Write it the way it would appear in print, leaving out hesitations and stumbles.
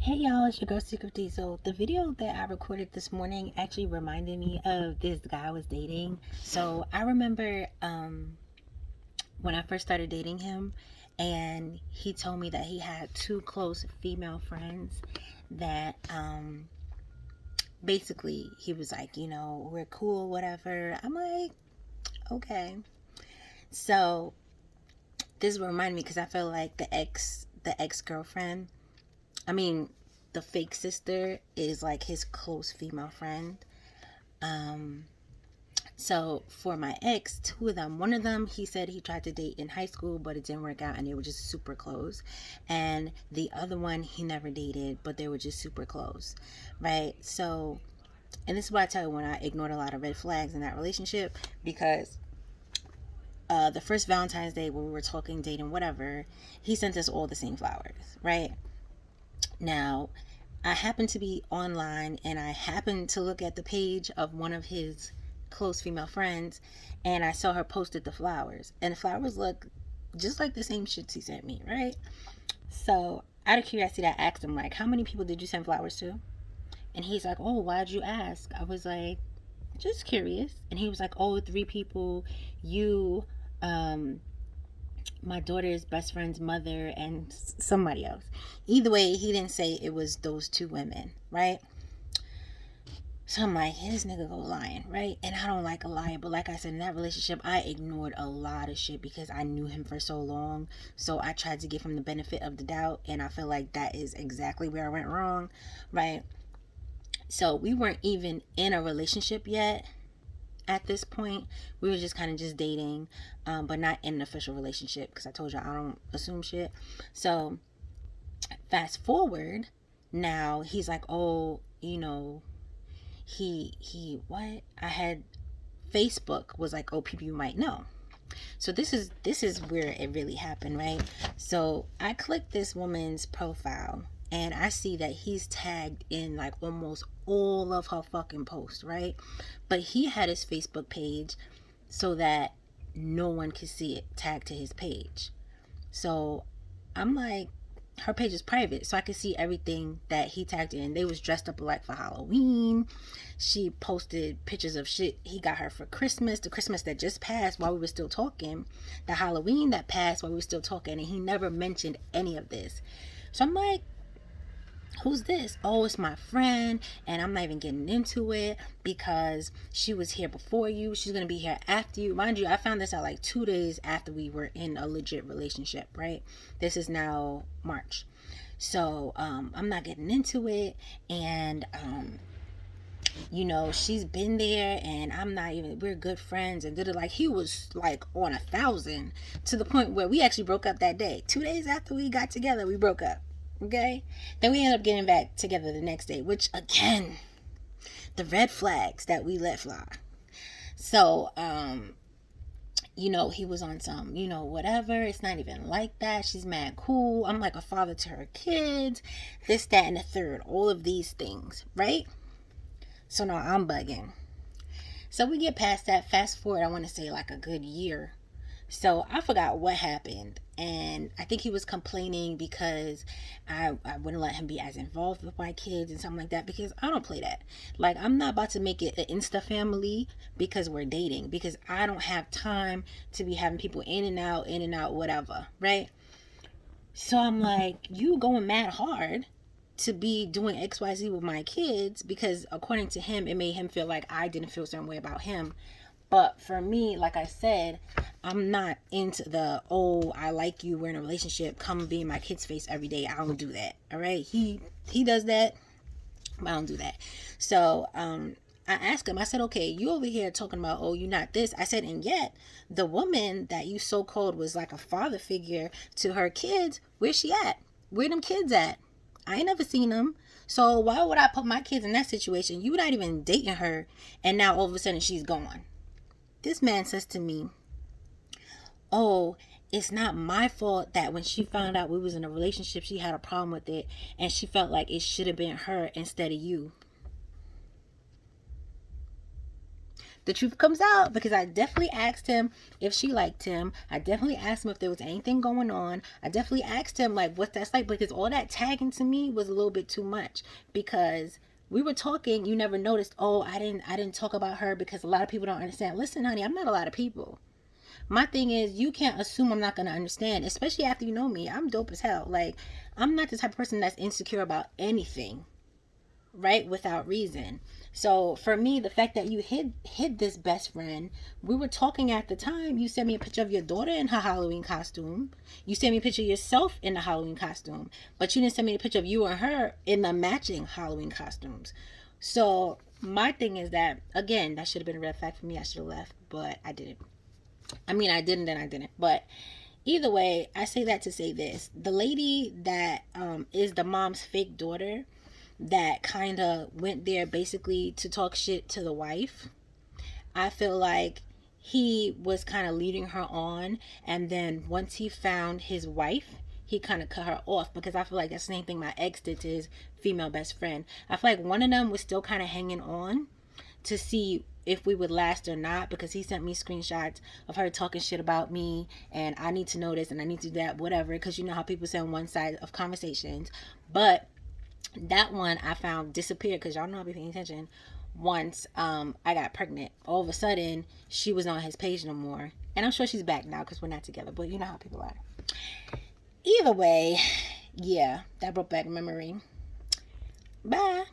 Hey y'all, it's your girl SeekretD. So the video that I recorded this morning actually reminded me of this guy I was dating. So I remember when I first started dating him, and he told me that he had two close female friends that basically he was like, we're cool, whatever. I'm like, okay. So this reminded me because I feel like the ex girlfriend, I mean, the fake sister is like his close female friend. Um, so for my ex, two of them, one of them he said he tried to date in high school, but it didn't work out, and they were just super close. And the other one he never dated, but they were just super close, right? So, and this is why I tell you when I ignored a lot of red flags in that relationship because the first Valentine's Day when we were talking, dating, whatever, he sent us all the same flowers, right? Now, I happened to be online and I happened to look at the page of one of his close female friends and I saw her posted the flowers. And the flowers look just like the same shits he sent me, right? So, out of curiosity, I asked him, like, how many people did you send flowers to? And he's like, oh, why'd you ask? I was like, just curious. And he was like, oh, three people, you, um, my daughter's best friend's mother, and somebody else. Either way, he didn't say it was those two women, right? So I'm like, hey, this nigga go lying, right? And I don't like a liar, but like I said, in that relationship, I ignored a lot of shit because I knew him for so long. So I tried to give him the benefit of the doubt, and I feel like that is exactly where I went wrong, right? So we weren't even in a relationship yet at this point. We were just kind of just dating, but not in an official relationship because I told you I don't assume shit. So fast forward, now he's like, oh, he what? I had Facebook was like, oh, people you might know. So this is where it really happened, right? So I clicked this woman's profile and I see that he's tagged in like almost all of her fucking posts, right? But he had his Facebook page so that no one could see it tagged to his page. So I'm like, her page is private, so I could see everything that he tagged in. They was dressed up like for Halloween. She posted pictures of shit he got her for Christmas, the Christmas that just passed while we were still talking, the Halloween that passed while we were still talking, and he never mentioned any of this. So I'm like, who's this? Oh, it's my friend, and I'm not even getting into it because she was here before you. She's gonna be here after you. Mind you, I found this out like 2 days after we were in a legit relationship, right? This is now March. So I'm not getting into it, and she's been there, and I'm not even. We're good friends, and did it like he was like on 1,000 to the point where we actually broke up that day. 2 days after we got together, we broke up. Okay, then we ended up getting back together the next day, which again, the red flags that we let fly. So he was on some, whatever, it's not even like that, she's mad cool, I'm like a father to her kids, this, that, and the third, all of these things, right? So now I'm bugging. So we get past that, fast forward, I want to say like a good year. So I forgot what happened. And I think he was complaining because I wouldn't let him be as involved with my kids and something like that, because I don't play that. Like, I'm not about to make it an Insta family because we're dating, because I don't have time to be having people in and out, whatever, right? So I'm like, you going mad hard to be doing XYZ with my kids because according to him, it made him feel like I didn't feel a certain way about him. But for me, like I said, I'm not into the, oh, I like you, we're in a relationship, come be in my kid's face every day. I don't do that. All right. He does that, but I don't do that. So I asked him, I said, okay, you over here talking about, oh, you're not this. I said, and yet the woman that you so called was like a father figure to her kids, where's she at? Where them kids at? I ain't never seen them. So why would I put my kids in that situation? You're not even dating her, and now all of a sudden she's gone. This man says to me, oh, it's not my fault that when she found out we was in a relationship, she had a problem with it, and she felt like it should have been her instead of you. the truth comes out, because I definitely asked him if she liked him. I definitely asked him if there was anything going on. I definitely asked him like what that's like, because all that tagging to me was a little bit too much. Because we were talking, you never noticed, oh, I didn't talk about her because a lot of people don't understand. Listen, honey, I'm not a lot of people. My thing is, you can't assume I'm not going to understand, especially after you know me. I'm dope as hell. Like, I'm not the type of person that's insecure about anything, right? Without reason. So for me, the fact that you hid this best friend, we were talking at the time. You sent me a picture of your daughter in her Halloween costume. You sent me a picture of yourself in the Halloween costume, but you didn't send me a picture of you and her in the matching Halloween costumes. So my thing is that, again, that should have been a red flag for me. I should have left, but I didn't. I mean, I didn't and I didn't. But either way, I say that to say this. The lady that is the mom's fake daughter that kind of went there basically to talk shit to the wife, I feel like he was kind of leading her on. And then once he found his wife, he kind of cut her off, because I feel like that's the same thing my ex did to his female best friend. I feel like one of them was still kind of hanging on to see if we would last or not, because he sent me screenshots of her talking shit about me, and I need to know this and I need to do that, whatever, because you know how people say on one side of conversations. But that one I found disappeared, because y'all know I'll be paying attention. Once I got pregnant, all of a sudden she was on his page no more, and I'm sure she's back now because we're not together, but you know how people are. Either way, yeah, that brought back memory. Bye.